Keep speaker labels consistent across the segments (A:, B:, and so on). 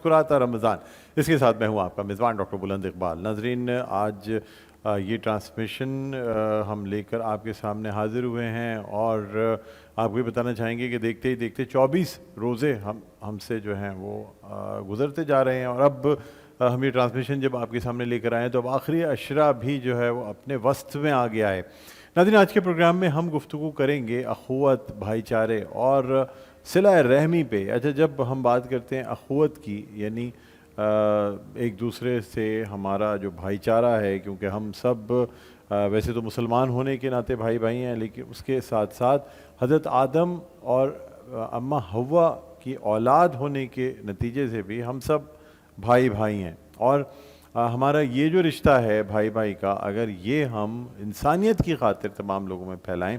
A: मुस्कुराता रमज़ान। इसके साथ मैं हूँ आपका मेज़बान डॉक्टर बुलंद इकबाल। नाज़रीन, आज ये ट्रांसमिशन हम लेकर आपके सामने हाज़िर हुए हैं और आपको ये बताना चाहेंगे कि देखते ही देखते 24 रोज़े हमसे जो हैं वो गुज़रते जा रहे हैं और अब हम ये ट्रांसमिशन जब आपके सामने लेकर आए हैं तो अब आखिरी अशरा भी जो है वो अपने वस्त में आ गया है। नाज़रीन, आज के प्रोग्राम में हम गुफ्तगू करेंगे अखुवत, भाईचारे और सिला रहमी पे। अच्छा, जब हम बात करते हैं अखुवत की, यानी एक दूसरे से हमारा जो भाईचारा है, क्योंकि हम सब वैसे तो मुसलमान होने के नाते भाई भाई हैं, लेकिन उसके साथ साथ हज़रत आदम और अम्मा हव्वा की औलाद होने के नतीजे से भी हम सब भाई भाई हैं। और हमारा ये जो रिश्ता है भाई भाई का, अगर ये हम इंसानियत की खातिर तमाम लोगों में फैलाएं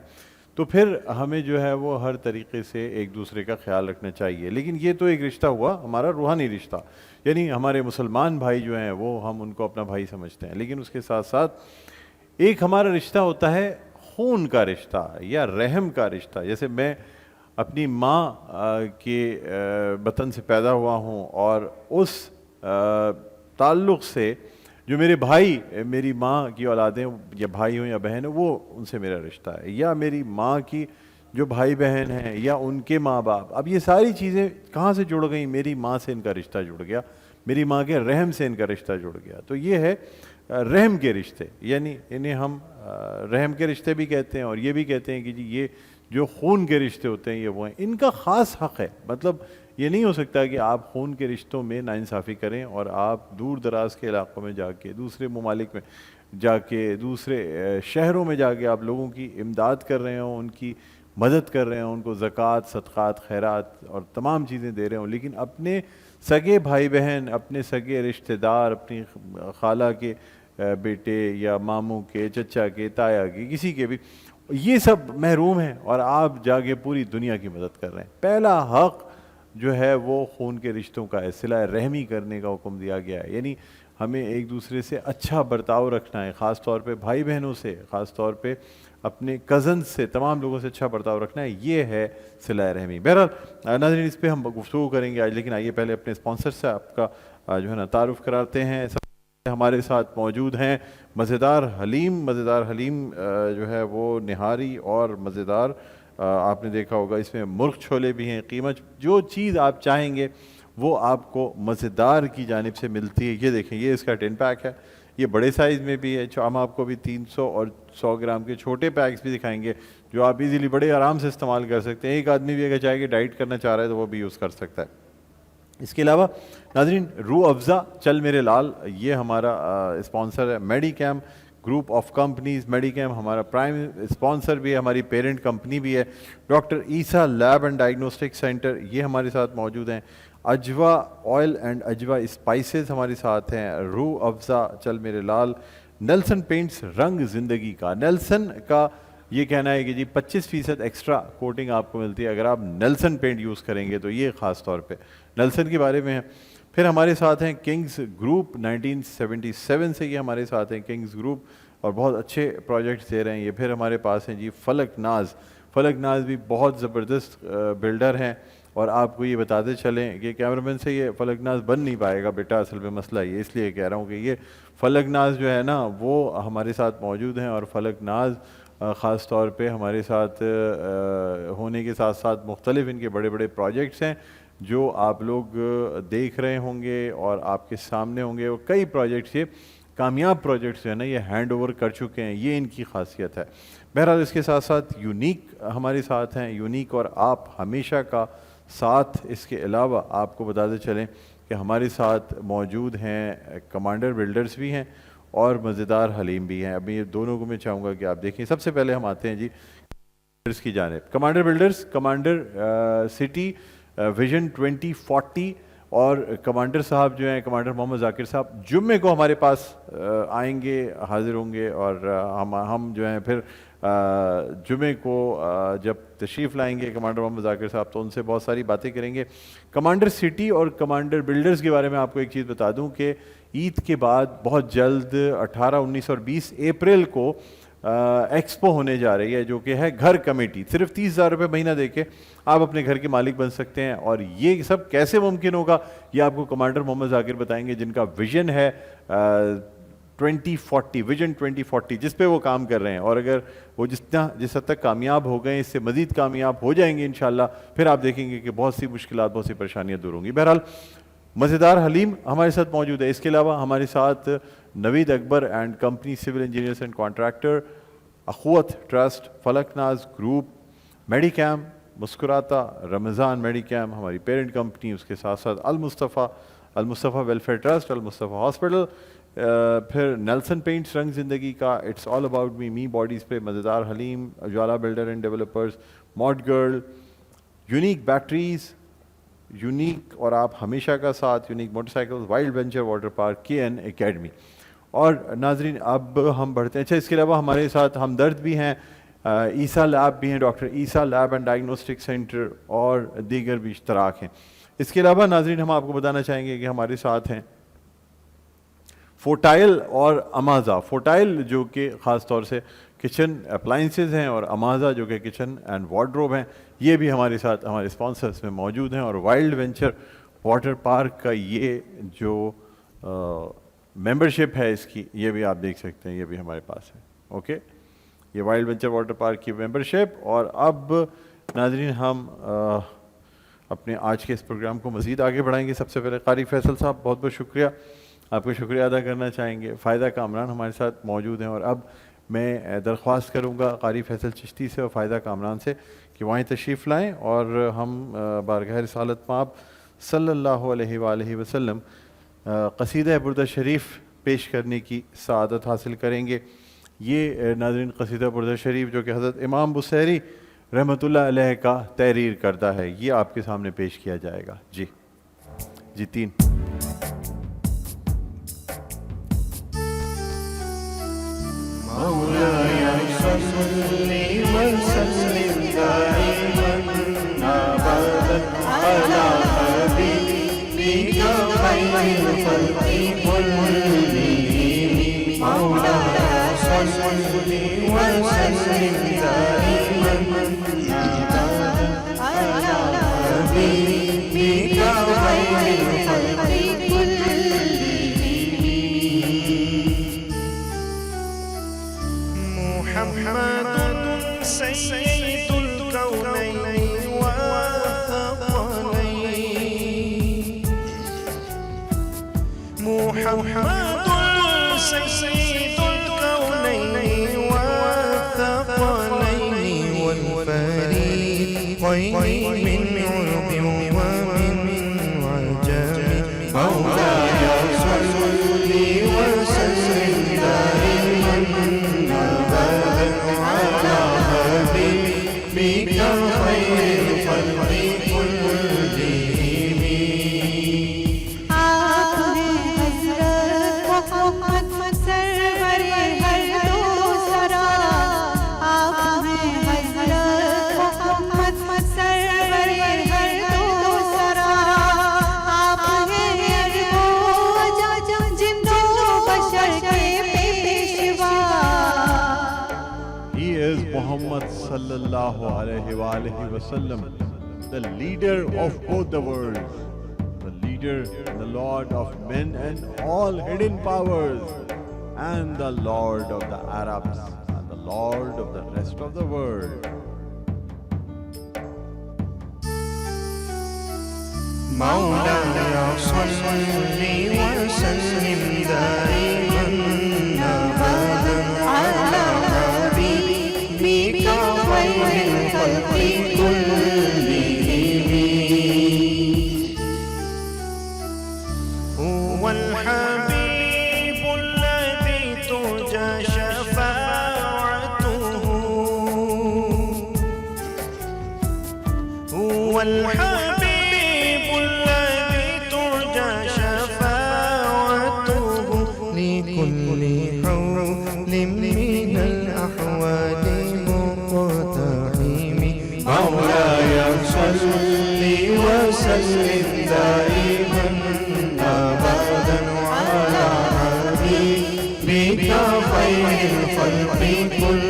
A: तो फिर हमें जो है वो हर तरीके से एक दूसरे का ख्याल रखना चाहिए। लेकिन ये तो एक रिश्ता हुआ हमारा रूहानी रिश्ता, यानी हमारे मुसलमान भाई जो हैं वो हम उनको अपना भाई समझते हैं, लेकिन उसके साथ साथ एक हमारा रिश्ता होता है खून का रिश्ता या रहम का रिश्ता। जैसे मैं अपनी माँ के बतन से पैदा हुआ हूँ और उस ताल्लुक़ से जो मेरे भाई, मेरी माँ की औलादें या भाई हो या बहन हो, वो उनसे मेरा रिश्ता है, या मेरी माँ की जो भाई बहन हैं या उनके माँ बाप। अब ये सारी चीज़ें कहाँ से जुड़ गई? मेरी माँ से इनका रिश्ता जुड़ गया, मेरी माँ के रहम से इनका रिश्ता जुड़ गया। तो ये है रहम के रिश्ते, यानी इन्हें हम रहम के रिश्ते भी कहते हैं और ये भी कहते हैं कि जी ये जो खून के रिश्ते होते हैं ये वो हैं। इनका ख़ास हक़ है, मतलब ये नहीं हो सकता कि आप खून के रिश्तों में नाइंसाफ़ी करें और आप दूर दराज के इलाक़ों में जाके, दूसरे ममालिक में जाके, दूसरे शहरों में जाके आप लोगों की इमदाद कर रहे हों, उनकी मदद कर रहे हों, उनको ज़कात, सदक़ात, खैरात और तमाम चीज़ें दे रहे हों, लेकिन अपने सगे भाई बहन, अपने सगे रिश्तेदार, अपनी खाला के बेटे या मामू के, चचा के, ताया के, किसी के भी, ये सब महरूम हैं और आप जाके पूरी दुनिया की मदद कर रहे हैं। पहला हक़ जो है वो खून के रिश्तों का है, सिला रहमी करने का हुक्म दिया गया है, यानी हमें एक दूसरे से अच्छा बर्ताव रखना है, ख़ास तौर पे भाई बहनों से, ख़ास तौर पे अपने कज़न से, तमाम लोगों से अच्छा बर्ताव रखना है, ये है सिला रहमी। बहरहाल नाज़रीन, इस पर हम गुफ्तगू करेंगे आज, लेकिन आइए पहले अपने स्पॉन्सर से आपका जो है ना तारुफ़ कराते हैं। हमारे साथ मौजूद हैं मज़ेदार हलीम। मज़ेदार हलीम जो है वो निहारी और मज़ेदार, आपने देखा होगा इसमें मुर्ग छोले भी हैं, कीमत जो चीज़ आप चाहेंगे वो आपको मज़ेदार की जानिब से मिलती है। ये देखें, ये इसका 10 पैक है, ये बड़े साइज़ में भी है। हम आपको भी 300 और 100 ग्राम के छोटे पैक्स भी दिखाएंगे जो आप इजीली बड़े आराम से इस्तेमाल कर सकते हैं। एक आदमी भी अगर चाहे कि डाइट करना चाह रहा है तो वो भी यूज़ कर सकता है। इसके अलावा नाज़रीन, रूह अफ़ज़ा चल मेरे लाल, ये हमारा स्पॉन्सर है। मेडिकैम ग्रुप ऑफ कंपनीज़, मेडिकैम हमारा प्राइम स्पॉन्सर भी है, हमारी पेरेंट कंपनी भी है। Doctor Isa lab and diagnostic centre, ये हमारे साथ मौजूद हैं। अजवा ऑयल एंड अजवा स्पाइसेस हमारे साथ हैं। रूह अफ़ज़ा चल मेरे लाल। नेल्सन पेंट्स, रंग ज़िंदगी का। नेल्सन का ये कहना है कि जी 25% एक्स्ट्रा कोटिंग आपको मिलती है अगर आप नेल्सन पेंट यूज़ करेंगे, तो ये ख़ास तौर पे नेल्सन के बारे में है। फिर हमारे साथ हैं किंग्स ग्रुप, 1977 से ये हमारे साथ हैं किंग्स ग्रुप और बहुत अच्छे प्रोजेक्ट्स दे रहे हैं ये। फिर हमारे पास हैं जी फलक नाज। फलक नाज भी बहुत ज़बरदस्त बिल्डर हैं और आपको ये बताते चलें कि कैमरामैन से ये फलक नाज बन नहीं पाएगा बेटा, असल में मसला ये इसलिए कह रहा हूँ कि ये फलक नाज जो है ना वो हमारे साथ मौजूद हैं और फलक नाज ख़ास तौर पे हमारे साथ होने के साथ साथ मुख्तलिफ इनके बड़े बड़े प्रोजेक्ट्स हैं जो आप लोग देख रहे होंगे और आपके सामने होंगे। और कई प्रोजेक्ट्स, ये कामयाब प्रोजेक्ट्स जो है ना, ये हैंड ओवर कर चुके हैं, ये इनकी खासियत है। बहरहाल इसके साथ साथ यूनिक हमारे साथ हैं, यूनिक और आप हमेशा का साथ। इसके अलावा आपको बताते चलें कि हमारे साथ मौजूद हैं कमांडर बिल्डर्स भी हैं और मज़ेदार हलीम भी हैं। अभी ये दोनों को मैं चाहूँगा कि आप देखें। सबसे पहले हम आते हैं जी बिल्डर्स की जानिब। Commander builders, commander city vision 2040 और कमांडर साहब जो हैं, कमांडर मोहम्मद जाकिर साहब, जुम्मे को हमारे पास आएंगे, हाजिर होंगे और हम जो हैं फिर जुम्मे को जब तशरीफ़ लाएंगे कमांडर मोहम्मद जाकिर साहब, तो उनसे बहुत सारी बातें करेंगे। कमांडर सिटी और कमांडर बिल्डर्स के बारे में आपको एक चीज़ बता दूं कि ईद के बाद बहुत जल्द 18, 19 और 20 अप्रैल को एक्सपो होने जा रही है, जो कि है घर कमेटी। सिर्फ 30,000 रुपये महीना देके आप अपने घर के मालिक बन सकते हैं। और ये सब कैसे मुमकिन होगा, ये आपको कमांडर मोहम्मद जाकिर बताएंगे, जिनका विजन है 2040, विजन 2040, जिस पे वो काम कर रहे हैं। और अगर वो जिस हद तक कामयाब हो गए, इससे मज़ीद कामयाब हो जाएंगे इंशाल्लाह, फिर आप देखेंगे कि बहुत सी मुश्किलात, बहुत सी परेशानियाँ दूर होंगी। बहरहाल मज़ेदार हलीम हमारे साथ मौजूद है। इसके अलावा हमारे साथ Naveed Akbar and company civil engineers and contractor, Akhuwat trust, Falaknaz group, Medicam, मुस्कुराता, रमज़ान मेडिकैम हमारी पेरेंट कंपनी, उसके साथ साथ Al-Mustafa welfare trust, Al-Mustafa hospital, फिर नेल्सन पेंट्स, रंग ज़िंदगी का, it's all about me body spray, Mazedar Haleem, Ujala builder and developers, mod girl, unique batteries, unique और आप हमेशा का साथ, unique motorcycles, wild venture water park, KN academy. और नाजरीन अब हम बढ़ते हैं। अच्छा, इसके अलावा हमारे साथ हमदर्द भी हैं, ईसा लैब भी हैं, doctor Isa lab and diagnostic centre, और दीगर भी इश्तराक हैं। इसके अलावा नाजरीन हम आपको बताना चाहेंगे कि हमारे साथ हैं फोटाइल और अमाजा। फोटाइल जो कि ख़ास तौर से किचन अप्लाइंसेस हैं, और अमाजा जो कि किचन एंड वार्डरोब हैं, ये भी हमारे साथ हमारे स्पॉन्सर्स में मौजूद हैं। और वाइल्ड वेंचर वाटर पार्क का ये जो मेंबरशिप है इसकी, ये भी आप देख सकते हैं, ये भी हमारे पास है। ओके, ये वाइल्ड वेंचर वाटर पार्क की मेंबरशिप। और अब नाजरीन हम अपने आज के इस प्रोग्राम को मज़ीद आगे बढ़ाएंगे। सबसे पहले कारी फैसल साहब, बहुत बहुत शुक्रिया, आपको शुक्रिया अदा करना चाहेंगे। फ़ायदा कामरान हमारे साथ मौजूद हैं, और अब मैं दरख्वास्त करूँगा क़ारी फैसल चिश्ती से और फ़ायदा कामरान से कि वहीं तशरीफ़ लाएँ और हम बारगाह रिसालत माब सल्लल्लाहु अलैहि वसल्लम क़सीदा बुर्दा शरीफ पेश करने की सआदत हासिल करेंगे। ये नाज़रीन क़सीदा बुर्दा शरीफ जो कि हज़रत इमाम बुसैरी रहमतुल्लाह अलैह का तहरीर करदा है, ये आपके सामने पेश किया जाएगा। जी 3 sallallahu alaihi wasallam, the leader of both the worlds, the leader and the Lord of men and all hidden powers, and the Lord of the Arabs and the Lord of the rest of the world.
B: مولاي صل وسلم دائما أبدا على حبيبك خير الخلق كلهم. هو الحبيب الذي ترجى شفاعته، هو الحبيب لكل حول من الأحوال مقتحم. مولاي صل وسلم دائما أبدا على حبيبك خير الخلق كلهم.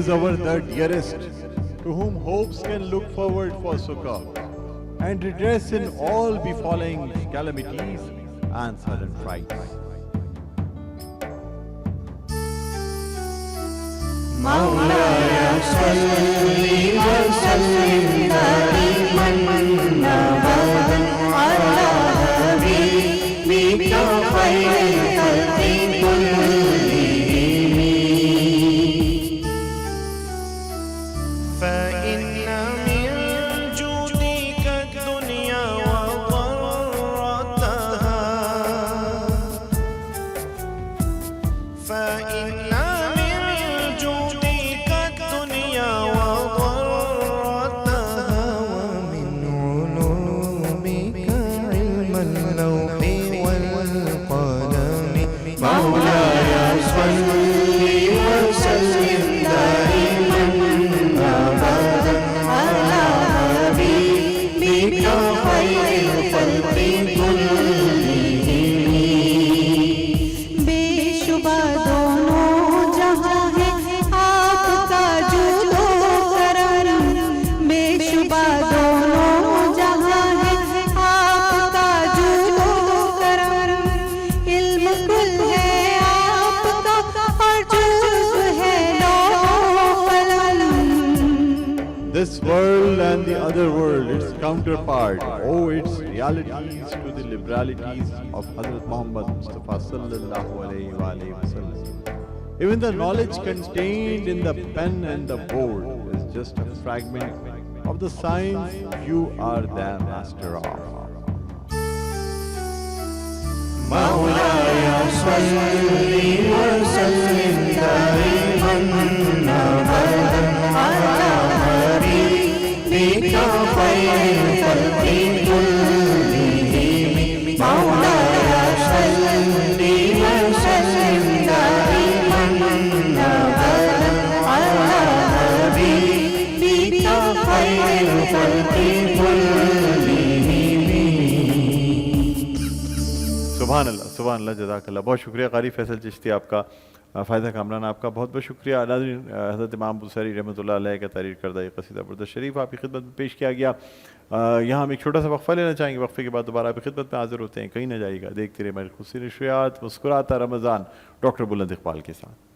A: is our the dearest, to whom hopes can look forward for succor, and redress in all befalling calamities and sudden frights.
B: مولاي صل وسلم دائما أبدا على حبيبك خير الخلق كلهم فإن من جودك الدنيا وضرتها فإن
A: This world and the other world, its counterpart, owe its realities to the liberalities of Hazrat Muhammad Mustafa sallallahu alayhi wa sallam. Even the knowledge contained in the pen and the board is just a fragment of the science you are the master of.
B: مولاي صل وسلم دائما أبدا على حبيبك خير الخلق كلهم مولاي صل وسلم دائما أبدا على حبيبك خير الخلق كلهم
A: सुभान अल्लाह जज़ाकल्लाह। बहुत शुक्रिया कारी फैसल चिश्ती आपका, फ़ायदा कामरान आपका बहुत बहुत शुक्रिया। नाज़रीन, हज़रत इमाम बुसरी रहमतुल्लाह अलैह का तारीर करदा ये क़सीदा बुर्द शरीफ आपकी खिदमत में पेश किया गया। यहाँ हम एक छोटा सा वक्फ़ा लेना चाहेंगे, वक्फ़े के बाद दोबारा आपकी खिदमत में हाज़िर होते हैं। कहीं ना जाइएगा, देखते रहे मेरे खुशी नशरियात, मुस्कुराता रमज़ान, डॉक्टर बुलंद इक़बाल के साथ।